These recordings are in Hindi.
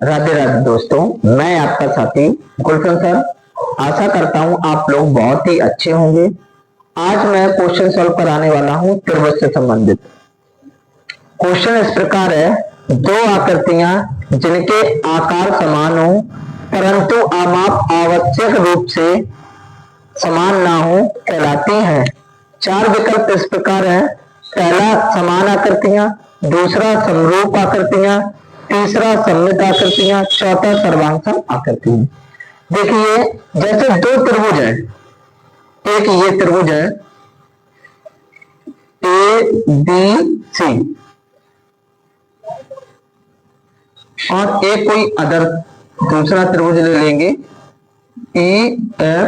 राधे राधे दोस्तों, मैं आपका साथी गुलशन सर। आशा करता हूँ आप लोग बहुत ही अच्छे होंगे। आज मैं क्वेश्चन सॉल्व कराने वाला हूँ त्रिभुज से संबंधित। क्वेश्चन इस प्रकार है, दो आकृतियां जिनके आकार समान हो परंतु आमाप आवश्यक रूप से समान ना हो कहलाती हैं। चार विकल्प इस प्रकार है। पहला समान आकृतियां, दूसरा समरूप आकृतियां, तीसरा सममित आकृतियां, चौथा सर्वांग आकृतियां। देखिए, जैसे दो त्रिभुज है, एक ये त्रिभुज है ए बी सी और एक कोई अदर दूसरा त्रिभुज ले लेंगे ई एफ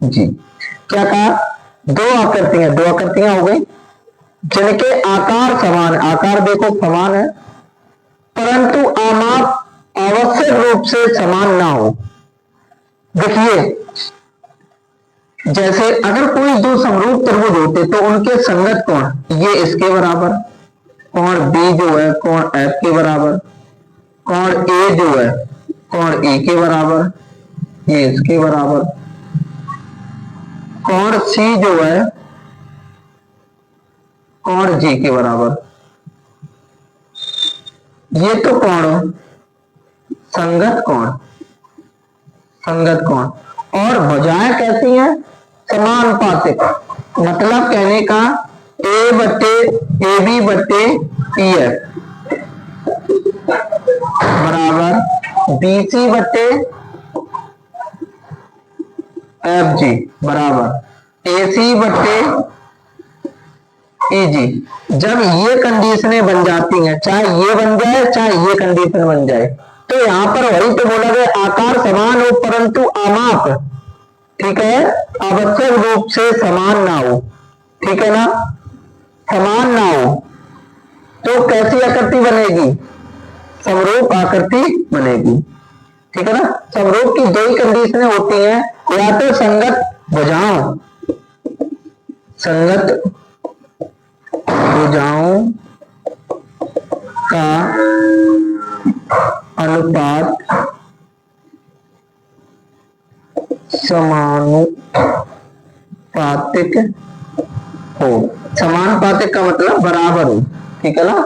जी। क्या कहा? दो आकृतियां हो गई जिनके आकार समान, आकार देखो समान है परंतु आमाप आवश्यक रूप से समान ना हो। देखिए, जैसे अगर कोई दो समरूप त्रिभुज होते तो उनके संगत कोण ये इसके बराबर, कोण बी जो है कोण एफ के बराबर, कोण ए जो है कोण ए के बराबर, ये इसके बराबर, कोण सी जो है कोण जी के बराबर। ये तो कोण संगत कोण, संगत कोण। और भुजाएं कैसी हैं? समानुपातिक। मतलब कहने का ए बट्टे ए बी बट्टे ई एफ बराबर बी सी बट्टे एफ जी बराबर ए सी बट्टे ई जी। जब ये कंडीशनें बन जाती हैं, चाहे ये बन जाए चाहे ये कंडीशन बन जाए, तो यहां पर वही तो बोला गया, आकार समान हो परंतु आमाप, ठीक है, आवश्यक रूप से समान ना हो। ठीक है ना, समान ना हो तो कैसी आकृति बनेगी? समरूप आकृति बनेगी। ठीक है ना। समरूप की दो ही कंडीशनें होती हैं, या तो संगत भुजाओं, संगत भुजाओं का अनुपात समानुपातिक हो। समानुपातिक का मतलब बराबर हो। ठीक है ना,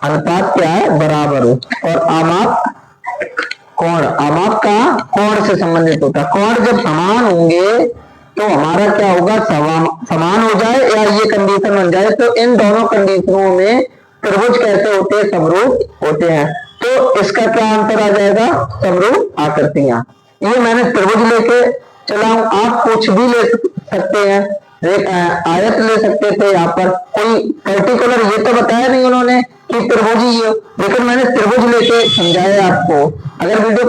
अनुपात क्या है? बराबर हो। और आमाप कोण, आमाप का कोण से संबंधित होता है। कोण जब समान होंगे तो हमारा क्या होगा? समान हो जाए या ये कंडीशन बन जाए तो इन दोनों कंडीशनों में त्रिभुज कैसे होते हैं? समरूप होते हैं। तो इसका क्या आंसर आ जाएगा? समरूप आकृतियां। ये मैंने त्रिभुज लेके चला हूं, आप कुछ भी ले सकते हैं, आयत ले सकते थे। यहाँ पर कोई पर्टिकुलर ये तो बताया नहीं उन्होंने कि त्रिभुज ही है, लेकिन मैंने त्रिभुज लेके समझाया आपको। अगर वीडियो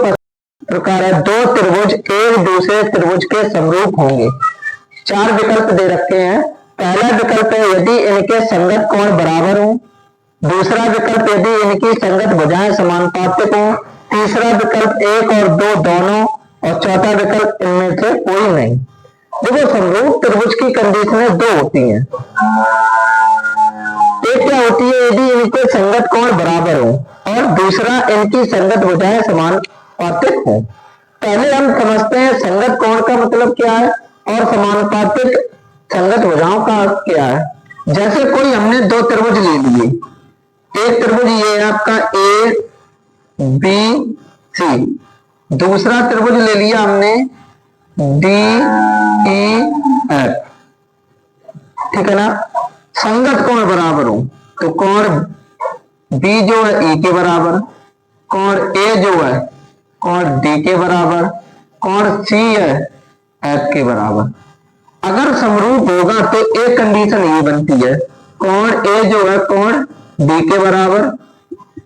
प्रकार है, दो त्रिभुज एक दूसरे त्रिभुज के समरूप होंगे। चार विकल्प दे रखे हैं। पहला विकल्प है यदि इनके संगत कोण बराबर हो, दूसरा विकल्प यदि इनकी संगत भुजाएं समानुपातिक हो, तीसरा विकल्प एक और दो दोनों, और चौथा विकल्प इनमें से कोई नहीं। देखो, समरूप त्रिभुज की कंडीशनें दो होती हैं। एक क्या होती है? यदि इनके संगत कोण बराबर हो, और दूसरा इनकी संगत भुजाएं समानुपातिक हो। पहले हम समझते हैं संगत कोण का मतलब क्या है और समानुपातिक संगत भुजाओं का क्या है। जैसे कोई हमने दो त्रिभुज ले लिए, एक त्रिभुज ये है आपका ए बी सी, दूसरा त्रिभुज ले लिया हमने डी ई एफ। ठीक है ना। संगत कोण बराबर हो तो कोण बी जो है ई के बराबर, कोण ए जो है कोण डी के बराबर, कोण सी है एफ के बराबर। अगर समरूप होगा तो एक कंडीशन ये बनती है, कोण ए जो है कोण डी के बराबर,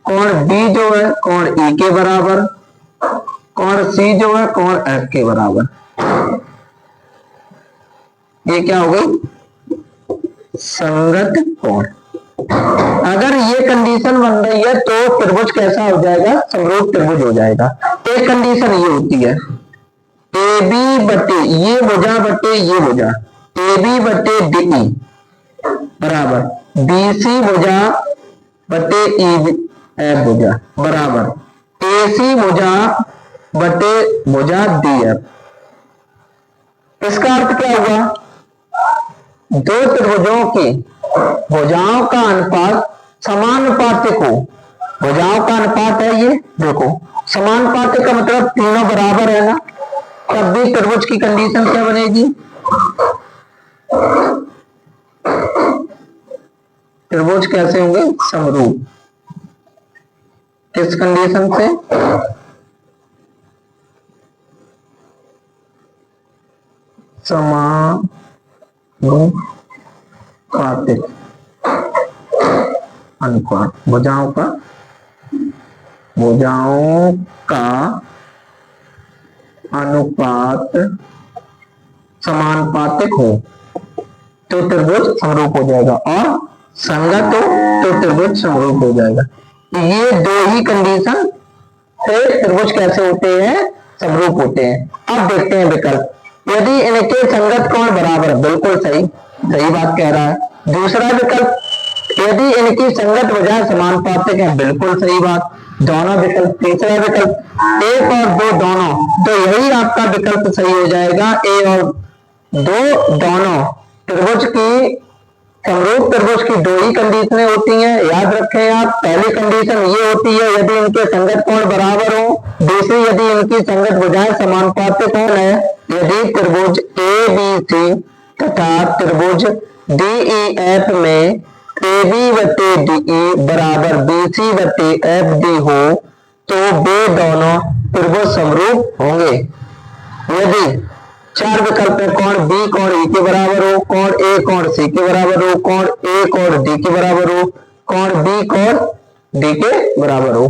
कोण बी जो है कोण ई के बराबर, कोण सी जो है कोण एफ के बराबर। ये क्या हो गई? संगत कोण। अगर ये कंडीशन बन रही है तो त्रिभुज कैसा हो जाएगा? समरूप त्रिभुज हो जाएगा। एक कंडीशन ये होती है, ए बी बटे ये भुजा बटे ये भुजा, ए बी बटे डी बराबर बी सी भुजा बटे ई एफ भुजा बराबर AC भुजा बटे भुजा DF। इसका अर्थ क्या हुआ, दो त्रिभुजों की भुजाओं का अनुपात समानुपातिक हो। भुजाओं का अनुपात है ये, देखो समानुपातिक का मतलब तीनों बराबर है ना, तब भी त्रिभुज की कंडीशन क्या बनेगी, त्रिभुज कैसे होंगे, समरूप। किस कंडीशन से, समानुपातिक अनुपात, भुजाओं का अनुपात समानुपातिक हो तो त्रिभुज समरूप हो जाएगा, और संगत हो तो त्रिभुज समरूप हो जाएगा। ये दो ही कंडीशन से त्रिभुज कैसे होते हैं, समरूप होते हैं। अब देखते हैं विकल्प, यदि इनके संगत कोण बराबर है, बिल्कुल सही, सही बात कह रहा है। दूसरा विकल्प, यदि इनकी संगत भुजाएं समानुपातिक है, बिल्कुल सही बात, दोनों विकल्प। तीसरा विकल्प, एक और दो दोनों, तो यही आपका विकल्प सही हो जाएगा, ए और दो दोनों। त्रिभुज की समरूप त्रिभुज की दो ही कंडीशनें होती हैं, याद रखें आप। पहली कंडीशन ये होती है यदि इनके संगत कोण बराबर हो, दूसरी यदि इनकी संगत भुजाएं समानुपातिक हो, यदि त्रिभुज ABC तथा त्रिभुज DEF में AB बटे DE बराबर BC बटे FD हो तो वे दोनों त्रिभुज समरूप होंगे। यदि चार विकल्प है, कोण B कोण E के बराबर हो, कोण A कोण C के बराबर हो, कोण A कोण D के बराबर हो, कोण B कोण D के बराबर हो।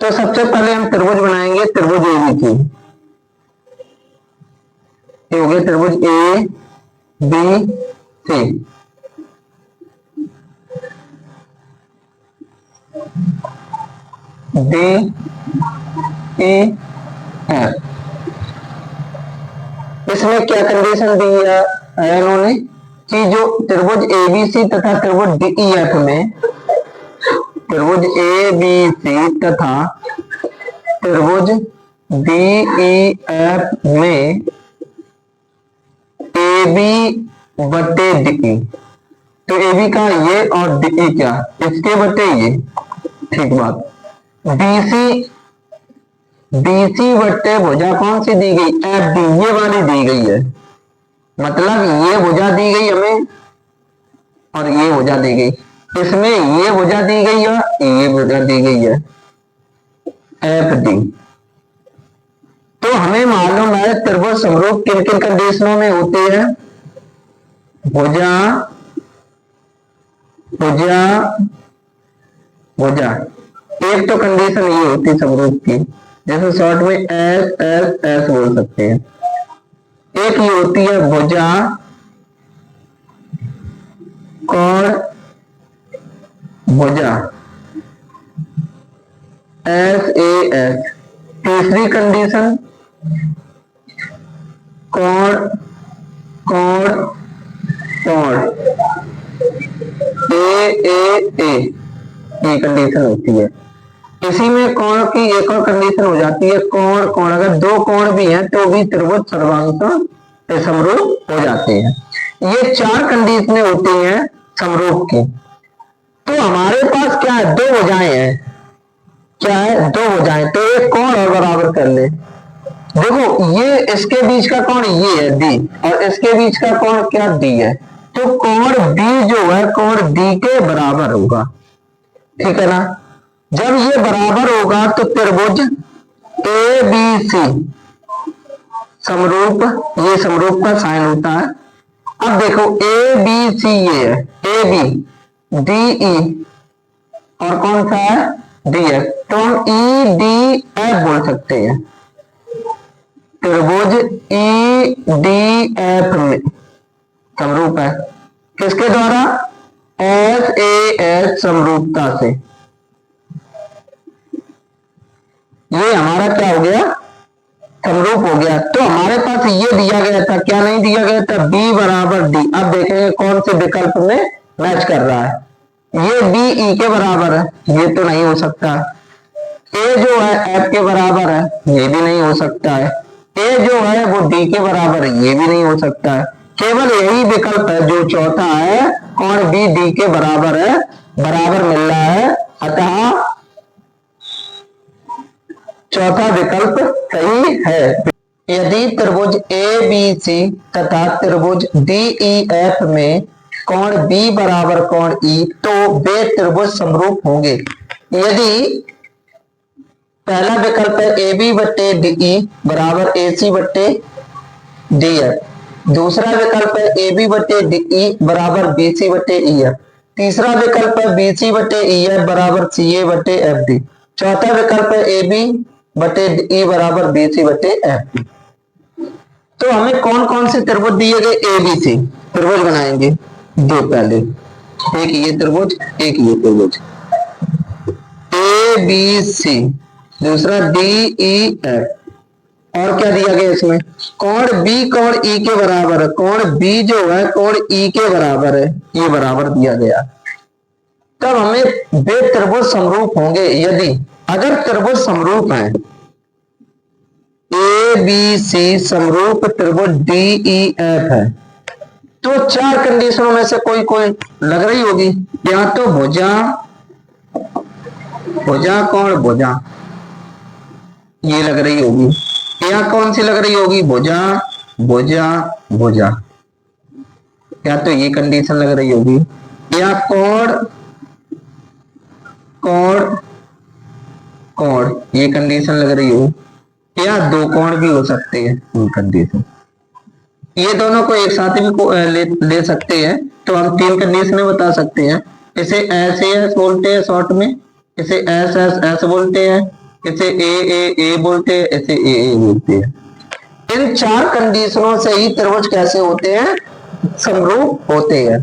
तो सबसे पहले हम त्रिभुज बनाएंगे, त्रिभुज ABC। ये हो गया त्रिभुज ABC। DEF, इसमें क्या कंडीशन दी है इन्होंने कि जो त्रिभुज ABC तथा त्रिभुज DEF में, त्रिभुज ABC तथा त्रिभुज DEF में AB बटे DE, तो AB का ये और DE क्या, इसके बटे ये, ठीक बात। BC बटे भुजा कौन सी दी गई, FD, ये वाली दी गई है, मतलब ये भुजा दी गई हमें और ये भुजा दी गई, इसमें ये भुजा दी गई है, ये भुजा दी गई है FD। तो हमें मालूम है त्रिभुज समरूप किन किन कंडीशनों में होते हैं, भुजा भुजा भुजा। एक तो कंडीशन ये होती है समरूप की, जैसे शॉर्ट में S बोल सकते हैं। एक ये होती है भुजा कोण भुजा SAS। तीसरी कंडीशन कोण कोण कोण AAA, ये कंडीशन होती है। इसी में कोण की एक और कंडीशन हो जाती है कोण कोण, अगर दो कोण भी हैं तो भी त्रिभुज सर्वांग समरूप हो जाते हैं। ये चार कंडीशनें होती हैं समरूप की। तो हमारे पास क्या है, दो भुजाएं हैं, क्या है, दो भुजाएं, तो एक कोण और बराबर कर ले। देखो ये इसके बीच का कोण ये है D, और इसके बीच का कोण क्या D है, तो कोण D जो है कोण D के बराबर होगा, ठीक है ना। जब ये बराबर होगा तो त्रिभुज ABC समरूप, ये समरूप का साइन होता है। अब देखो ABC ये है, AB DE और कौन सा है DF, तो हम EDF बोल सकते हैं। त्रिभुज EDF में समरूप है, किसके द्वारा, SAS समरूपता से। ये हमारा क्या हो गया, समरूप हो गया। तो हमारे पास ये दिया गया था, क्या नहीं दिया गया था, B बराबर D। अब देखेंगे कौन से विकल्प में मैच कर रहा है। ये बी ई के बराबर है, ये तो नहीं हो सकता। ए जो है एफ के बराबर है, ये भी नहीं हो सकता है। ए जो है वो डी के बराबर है, ये भी नहीं हो सकता है। केवल यही विकल्प है जो चौथा है, और बी डी के बराबर है, बराबर मिल रहा है, अतः चौथा विकल्प सही है। यदि त्रिभुज ए बी सी तथा त्रिभुज डी ई एफ में कोण बी बराबर कोण ई, तो वे त्रिभुज समरूप होंगे। यदि पहला विकल्प है ए बी बट्टे डी ई बराबर ए सी बट्टे डी एफ, दूसरा विकल्प है ए बी बट्टे डी ई बराबर बी सी बट्टे ई एफ, तीसरा विकल्प है बी सी बट्टे ई एफ बराबर सी ए बट्टे एफ डी, चौथा विकल्प है ए बी बट्टे डी ई बराबर बी सी बट्टे एफ डी। तो हमें कौन कौन से त्रिभुज दिए गए, ए बी सी त्रिभुज बनाएंगे दो पहले, एक ये त्रिभुज एक ये त्रिभुज, ए बी सी, दूसरा डी ई एफ, और क्या दिया गया इसमें, कोण बी कोण ई के बराबर है, कोण बी जो है कोण ई के बराबर है, ये बराबर दिया गया। तब हमें वे त्रिभुज समरूप होंगे। यदि अगर त्रिभुज समरूप है, ए बी सी समरूप त्रिभुज डी ई एफ है, तो चार कंडीशनों में से कोई कोई लग रही होगी। या तो भुजा, भुजा कोण भुजा, ये लग रही होगी, या कौन सी लग रही होगी, भुजा भुजा भुजा, या तो ये कंडीशन लग रही होगी, या कोण कोण कोण, ये कंडीशन लग रही हो, या दो कोण भी हो सकते हैं कंडीशन। ये दोनों को एक साथ भी ले सकते हैं, तो हम तीन कंडीशन बता सकते हैं। इसे एस एस बोलते हैं शॉर्ट में, इसे एस एस एस बोलते हैं, इसे ए बोलते हैं, इसे ए बोलते हैं। इन चार कंडीशनों से ही त्रिभुज कैसे होते हैं, समरूप होते हैं।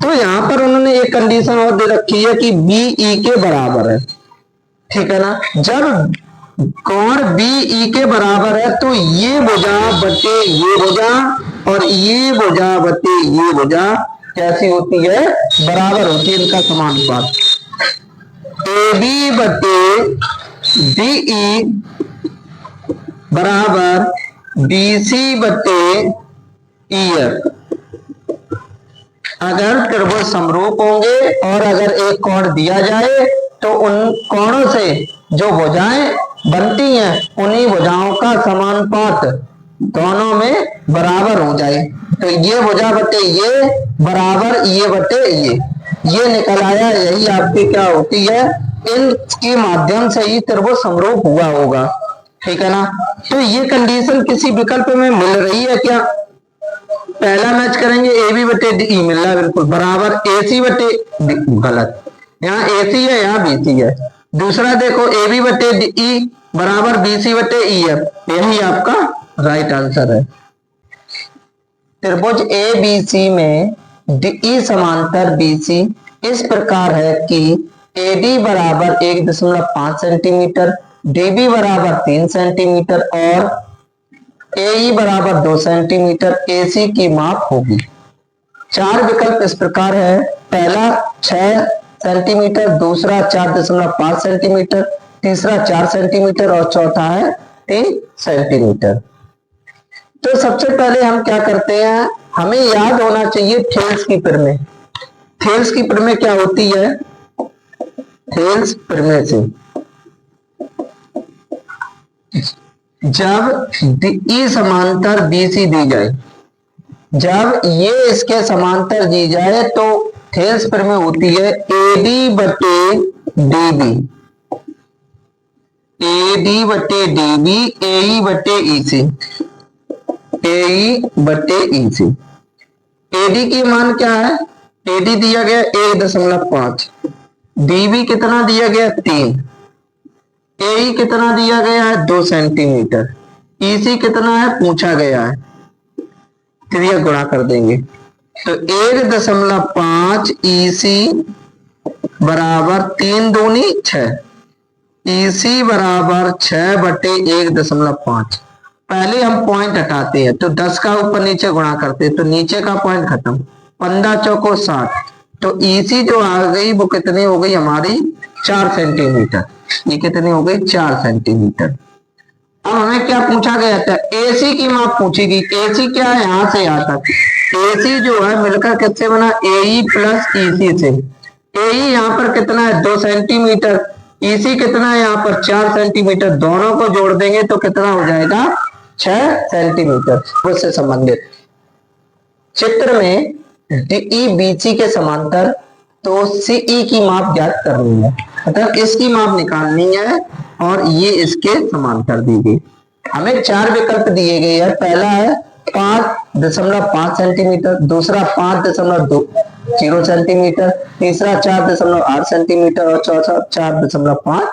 तो यहाँ पर उन्होंने एक कंडीशन और दे रखी है कि बी ई के बराबर है, ठीक है ना। जब कोण बी ई के बराबर है तो ये भुजा बटे ये भुजा और ये भुजा बटे ये भुजा कैसी होती है, बराबर होती है, इनका समानुपात। ए बी बटे डी ई बराबर बी सी बटे ई एफ। अगर त्रिभुज समरूप होंगे और अगर एक कोण दिया जाए तो उन कोणों से जो भुजाएं बनती हैं उन्हीं भुजाओं का समानुपात दोनों में बराबर हो जाए। तो ये भुजा बटे ये बराबर ये बटे ये निकल आया। यही आपकी क्या होती है, इनके माध्यम से ही त्रिभुज समरूप हुआ होगा, ठीक है ना। तो ये कंडीशन किसी विकल्प में मिल रही है क्या, पहला मैच करेंगे ए बी बटे डी मिल रहा है बिल्कुल बराबर ए सी बटे डी, गलत, यहाँ ए सी है यहाँ बी सी है। दूसरा देखो ए बी बटे डी बराबर बी सी बटे ई एफ, यही आपका राइट आंसर है। त्रिभुज ए बी सी में डी समांतर बी सी इस प्रकार है कि ए डी बराबर 1.5 सेंटीमीटर, डी बी बराबर 3 सेंटीमीटर और ए बराबर 2 सेंटीमीटर ए सी की माप होगी। चार विकल्प इस प्रकार है, पहला 6 सेंटीमीटर, दूसरा 4.5 सेंटीमीटर, तीसरा 4 सेंटीमीटर और चौथा है 3 सेंटीमीटर। तो सबसे पहले हम क्या करते हैं, हमें याद होना चाहिए थेल्स की प्रमेय। थेल्स की प्रमेय क्या होती है, थेल्स प्रमेय से जब ई समांतर बी सी दी जाए, जब ये इसके समांतर दी जाए तो थेल्स प्रमेय होती है ए डी बटे डी बी, ए डी बटे डी बी ए ई बटे ई सी, ए ई बटे ई सी। ए डी की मान क्या है, ए डी दिया गया 1.5, डी बी कितना दिया गया 3, ए कितना दिया गया है 2 सेंटीमीटर, ईसी कितना है पूछा गया है, फिर यह गुणा कर देंगे तो 1.5 ईसी बराबर 3 दूनी 6, ईसी बराबर 6 बटे 1.5। पहले हम पॉइंट हटाते हैं तो 10 का ऊपर नीचे गुणा करते हैं तो नीचे का पॉइंट खत्म, 15 चौको 60, तो ईसी जो आ गई वो कितनी हो गई हमारी 4 सेंटीमीटर। ये कितनी हो गई 4 सेंटीमीटर। अब हमें क्या पूछा गया था, एसी की माप पूछी गई। एसी क्या है, यहां से यहां तक। एसी जो है मिलकर किससे बना, एई प्लस ईसी से। एई यहाँ पर कितना है 2 सेंटीमीटर, ईसी कितना है यहाँ पर 4 सेंटीमीटर, दोनों को जोड़ देंगे तो कितना हो जाएगा 6 सेंटीमीटर। उससे संबंधित चित्र में डीई बीसी के समांतर, तो सीई की माप ज्ञात करनी है, मतलब इसकी माप निकालनी है और ये इसके समांतर दी गई। हमें 4 विकल्प दिए गए हैं। पहला है 5.5 सेंटीमीटर, दूसरा 5.20 सेंटीमीटर, तीसरा 4.8 सेंटीमीटर और चौथा 4.5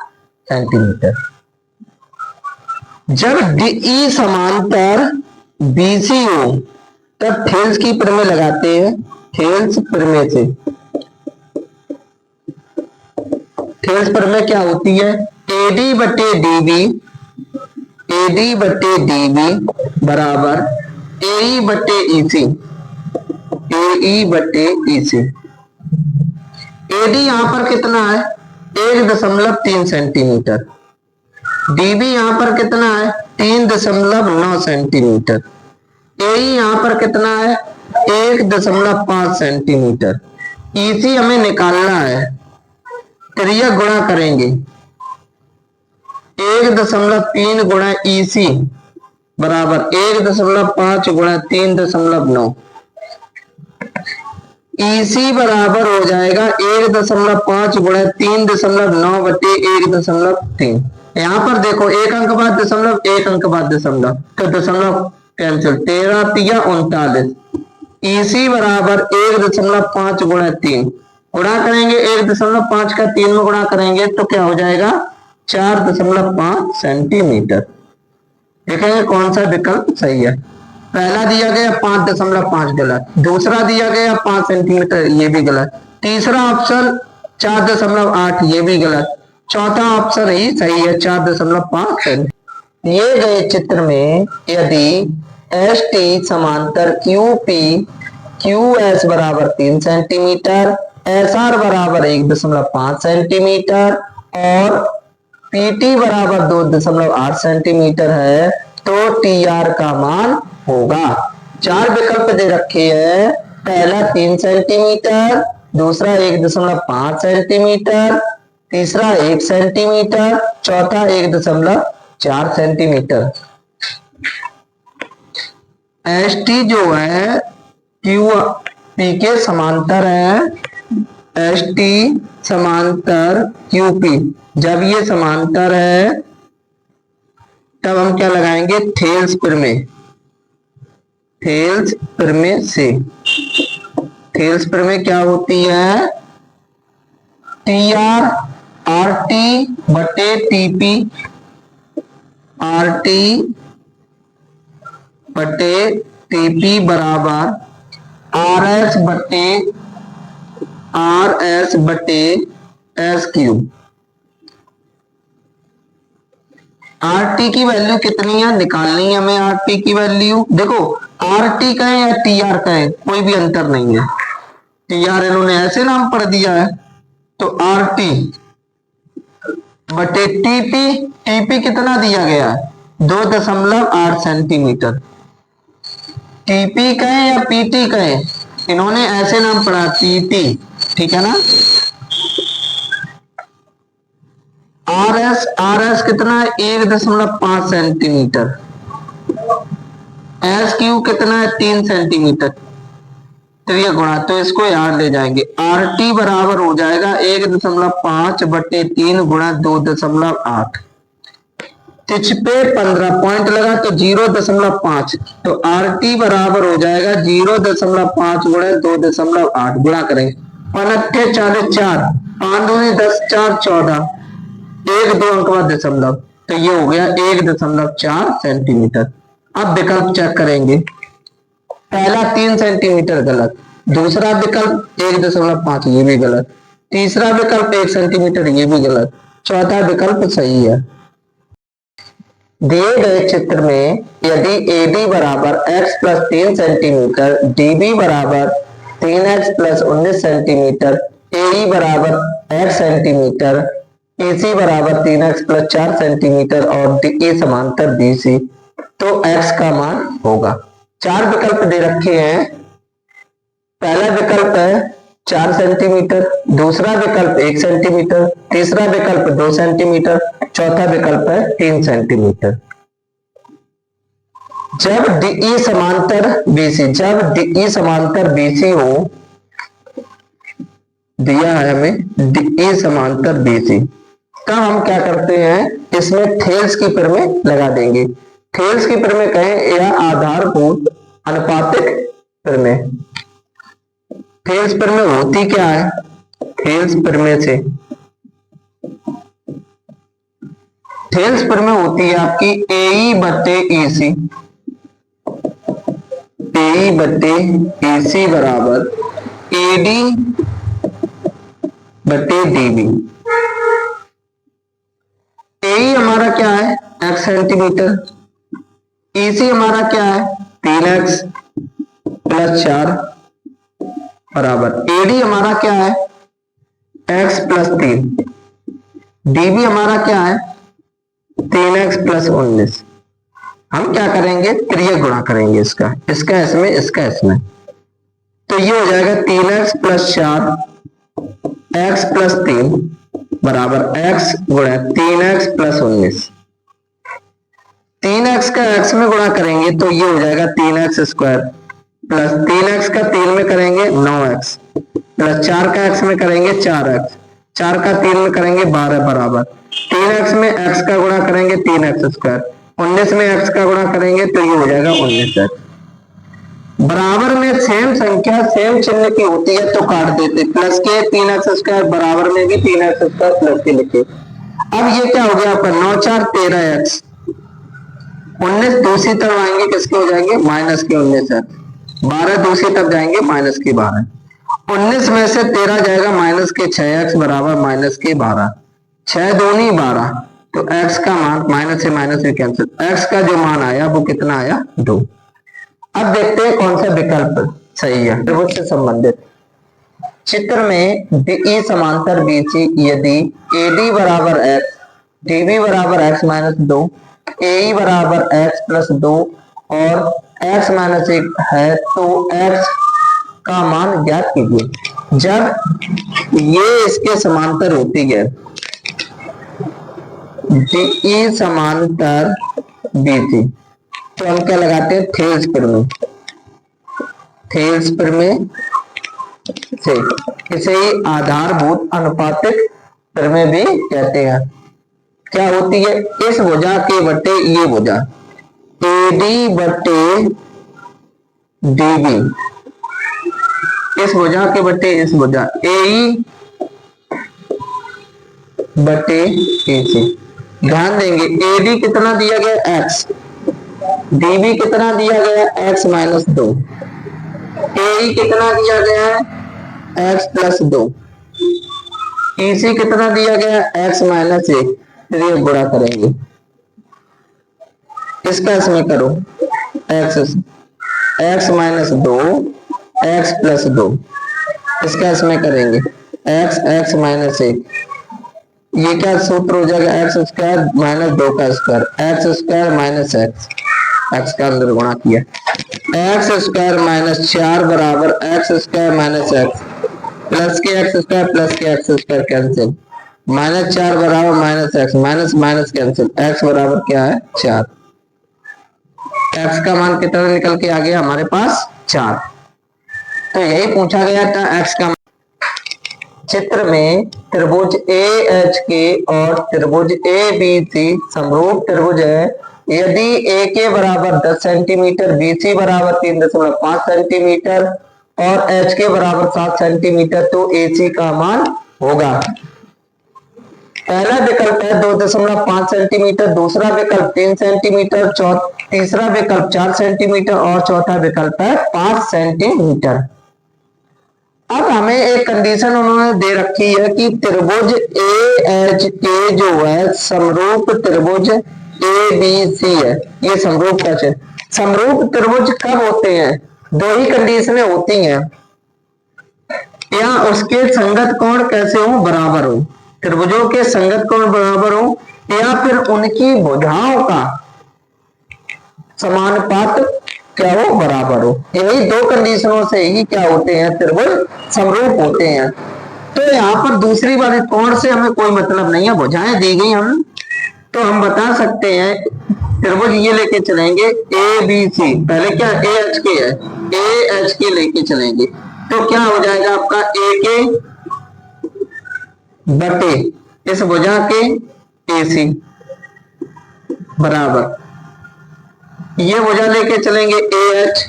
सेंटीमीटर। जब डीई समांतर बीसी हो तब थेल्स की प्रमेय लगाते हैं। थेल्स प्रमेय से, थेल्स प्रमेय क्या होती है, एडी बटे डीबी, एडी बटे डीबी बराबर एई बटे ईसी, एई बटे ईसी। एडी यहां पर कितना है 1.3 सेंटीमीटर, डीबी यहां पर कितना है 3.9 सेंटीमीटर, एई यहां पर कितना है 1.5 सेंटीमीटर। ईसी हमें निकालना है, त्रिज्या गुणा करेंगे 1.3 गुणा ईसी बराबर 1.5 गुणा 3.9। ईसी बराबर हो जाएगा 1.5 गुणा 3.9 बटे 1.3। यहां पर देखो एक अंक बाद दशमलव, एक अंक बाद दशमलव, तो दशमलव कैंसिल, 13 तिया 39। ईसी बराबर 1.5 गुणा 3, गुणा करेंगे 1.5 का 3 में गुणा करेंगे तो क्या हो जाएगा 4.5 सेंटीमीटर। देखेंगे कौन सा विकल्प सही है। पहला दिया गया 5.5 गलत, दूसरा दिया गया 5 सेंटीमीटर ये भी गलत, तीसरा ऑप्शन 4.8 ये भी गलत, चौथा ऑप्शन ही सही है 4.5 सेंटीमीटर। दिए गए चित्र में यदि एस टी समांतर क्यू पी क्यू एस बराबर 3 सेंटीमीटर, एस आर बराबर 1.5 सेंटीमीटर और पीटी बराबर 2.8 सेंटीमीटर है तो टी आर का मान होगा। 4 विकल्प दे रखे हैं, पहला 3 सेंटीमीटर, दूसरा 1.5 सेंटीमीटर, तीसरा 1 सेंटीमीटर, चौथा 1.4 सेंटीमीटर। एस टी जो है क्यू पी के समांतर है, एस टी समांतर क्यू पी। जब ये समांतर है तब हम क्या लगाएंगे थेल्स प्रमेय, थेल्स प्रमेय से। थेल्स प्रमेय क्या होती है, टी आर आर टी बटे टीपी, आर टी बटे टीपी बराबर आर एस बटे एस क्यू। आर टी की वैल्यू कितनी है निकालनी है हमें। आर टी की वैल्यू देखो, आर टी कहें या टी आर कहें कोई भी अंतर नहीं है, टी आर इन्होंने ऐसे नाम पढ़ दिया है। तो आर टी बटे टीपी, टीपी कितना दिया गया है 2.8 सेंटीमीटर। टीपी कहें या पीटी कहें, इन्होंने ऐसे नाम पढ़ा पीटी, ठीक है ना। आर एस कितना है 1.5 सेंटीमीटर, एस क्यू कितना है 3 सेंटीमीटर, तो ये गुणा, तो इसको याद ले जाएंगे। आर टी बराबर हो जाएगा 1.5 बटे 3 गुणा 2.8, तिच पे 15 पॉइंट लगा तो 0.5, तो आर टी बराबर हो जाएगा 0.5 गुणा 2.8, गुणा करें 5 40 4, 5 दूनी 10 4 14, 1 2 अंक बाद दशमलव, तो ये हो गया 1.4 सेंटीमीटर। अब विकल्प चेक करेंगे, पहला 3 सेंटीमीटर गलत, दूसरा विकल्प 1.5 ये भी गलत, तीसरा विकल्प 1 सेंटीमीटर ये भी गलत, चौथा विकल्प सही है। दिए गए चित्र में यदि AD बराबर x प्लस 3 सेंटीमीटर, DB बराबर 3x प्लस 19 सेंटीमीटर, AE बराबर 8 सेंटीमीटर, AC बराबर 3x प्लस 4 सेंटीमीटर और DE समांतर BC, तो x का मान होगा। चार विकल्प दे रखे हैं। पहला विकल्प है 4 सेंटीमीटर, दूसरा विकल्प 1 सेंटीमीटर, तीसरा विकल्प 2 सेंटीमीटर, चौथा विकल्प है 3 सेंटीमीटर। जब DE समांतर BC, जब DE समांतर BC हो, दिया है हमें DE समांतर BC, तब हम क्या करते हैं, इसमें थेल्स की प्रमेय लगा देंगे। थेल्स की प्रमेय कहें या आधारभूत अनुपातिक प्रमेय। थेल्स प्रमेय होती क्या है, थेल्स प्रमेय से, थेल्स प्रमेय होती है आपकी AE बट्टे EC, AE बट्टे EC बराबर AD बट्टे DB। AE हमारा क्या है x सेंटीमीटर, EC हमारा क्या है 3x प्लस 4 बराबर AD हमारा क्या है x प्लस 3, DB हमारा क्या है 3x प्लस 19। हम क्या करेंगे, त्रिय गुणा करेंगे इसका इसमें, इसका इसमें, तो ये हो जाएगा 3x प्लस 4 x प्लस 3 बराबर x गुणा 3x प्लस 19। 3x का x में गुणा करेंगे तो ये हो जाएगा 3x स्क्वायर प्लस 3x का 3 में करेंगे 9x प्लस 4 का x में करेंगे 4x, 4 का 3 में करेंगे 12 बराबर 3x में x का गुणा करेंगे 3x स्क्वायर, 19 में x का गुणा करेंगे तो ये हो जाएगा 19x। बराबर में सेम संख्या सेम चिन्ह की होती है तो काट देते, प्लस के 3x स्क्वायर, बराबर में भी 3x स्क्वायर प्लस के लिखे। अब ये क्या हो गया आपका 9 4 13x, 19 दूसरी तरफ आएंगे किसके हो जाएंगे माइनस के 19x, 12 दूसरी तरफ जाएंगे माइनस के 12, 19 में से 13 जाएगा माइनस के 6x बराबर माइनस के 12, 6 दूनी 12, तो x का मान माइनस से माइनस से कैंसिल, x का जो मान आया वो कितना आया 2। अब देखते हैं कौन सा विकल्प सही है त्रिभुज से संबंधित। चित्र में DE समांतर BC यदि AD बराबर x, DB बराबर x माइनस 2, AE बराबर x प्लस 2 और x माइनस 1 है तो x का मान ज्ञात कीजिए। जब ये इसके समांतर होती है DE समांतर BC, तो हम क्या लगाते हैं थेल्स प्रमेय, थेल्स प्रमेय से, इसे ही आधारभूत अनुपातिक प्रमेय भी कहते हैं। क्या होती है, इस भुजा के बट्टे ये भुजा AD बट्टे DB, इस भुजा के बट्टे इस भुजा AE बट्टे AC। ध्यान देंगे AD कितना दिया गया x, DB कितना दिया गया x माइनस 2, AE कितना दिया गया है x प्लस 2, EC कितना दिया गया x माइनस 1, फिर ये गुणा करेंगे, इसका इसमें करो x माइनस 2 x प्लस 2, इसका इसमें करेंगे x माइनस 1, ये क्या सूत्र हो जाएगा एक्स स्क्वायर माइनस 2 का square, x square minus x का अंदर गुणा किया, एक्स स्क्वायर माइनस 4 बराबर x square minus x, plus के एक्स स्क्वायर प्लस के एक्स स्क्वायर कैंसिल, माइनस 4 बराबर minus x, minus minus cancel, x बराबर क्या है 4, एक्स का मान कितना निकल के आ गया हमारे पास 4। तो यही पूछा गया था एक्स का। चित्र में त्रिभुज AHK और त्रिभुज ABC समरूप त्रिभुज है। यदि AK बराबर 10 सेंटीमीटर, BC बराबर 3.5 सेंटीमीटर और HK बराबर 7 सेंटीमीटर तो AC का मान होगा। पहला विकल्प है 2.5 सेंटीमीटर, दूसरा विकल्प 3 सेंटीमीटर, तीसरा विकल्प 4 सेंटीमीटर और चौथा विकल्प है 5 सेंटीमीटर। अब हमें एक कंडीशन उन्होंने दे रखी है कि त्रिभुज AHK जो है समरूप त्रिभुज ABC है, ये समरूप का है। समरूप त्रिभुज कब होते हैं, दो ही कंडीशनें होती हैं। या उसके संगत कोण कैसे हो, बराबर हो। त्रिभुजों के संगत कोण बराबर हो, या फिर उनकी भुजाओं का समानुपात क्या हो, बराबर हो। यही दो कंडीशनों से ही क्या होते हैं, त्रिभुज समरूप होते हैं। तो यहाँ पर दूसरी बात, कोण से हमें कोई मतलब नहीं है, भुजाएं दी गई हम, तो हम बता सकते हैं त्रिभुज ये लेके चलेंगे ए बी सी, पहले क्या ए एच के है, ए एच के लेके चलेंगे तो क्या हो जाएगा आपका ए के बटे इस भुजा के ए सी बराबर, ये भुजा लेके चलेंगे ए एच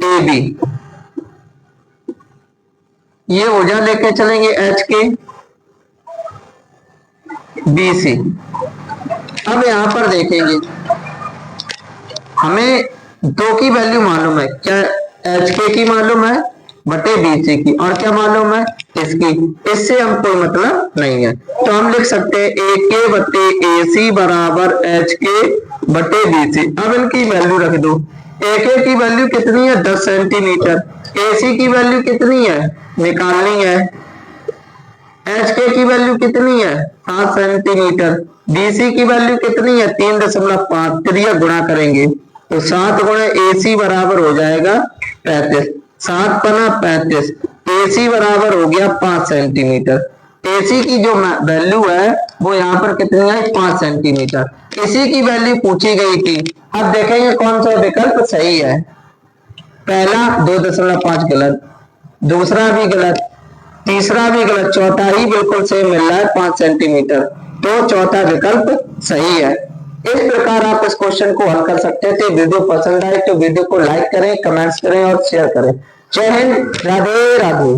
ए बी, ये भुजा लेके चलेंगे एच के बी सी। अब यहां पर देखेंगे हमें दो की वैल्यू मालूम है, क्या एच के की मालूम है बटे बी सी की, और क्या मालूम है इसकी, इससे हम कोई मतलब नहीं है। तो हम लिख सकते हैं ए के बटे ए सी बराबर एच के बटे बी सी। अब इनकी वैल्यू रख दो, ए के की वैल्यू कितनी है 10 सेंटीमीटर, ए सी की वैल्यू कितनी है निकालनी है, एच के की वैल्यू कितनी है 7 सेंटीमीटर, बीसी की वैल्यू कितनी है 3.5, त्रिया गुणा करेंगे तो 7 गुणे ए सी बराबर हो जाएगा 35, 7 पना 35, ए सी बराबर हो गया 5 सेंटीमीटर। ए सी की जो वैल्यू है वो यहाँ पर कितनी है 5 सेंटीमीटर। इसी की वैल्यू पूछी गई थी। अब देखेंगे कौन सा विकल्प सही है। पहला 2.5 गलत, दूसरा भी गलत, तीसरा भी गलत, चौथा ही बिल्कुल सेम मिल रहा है 5 सेंटीमीटर, तो चौथा विकल्प सही है। इस प्रकार आप इस क्वेश्चन को हल कर सकते थे। वीडियो पसंद आए तो वीडियो को लाइक करें, कमेंट्स करें और शेयर करें। जय हिंद, राधे राधे।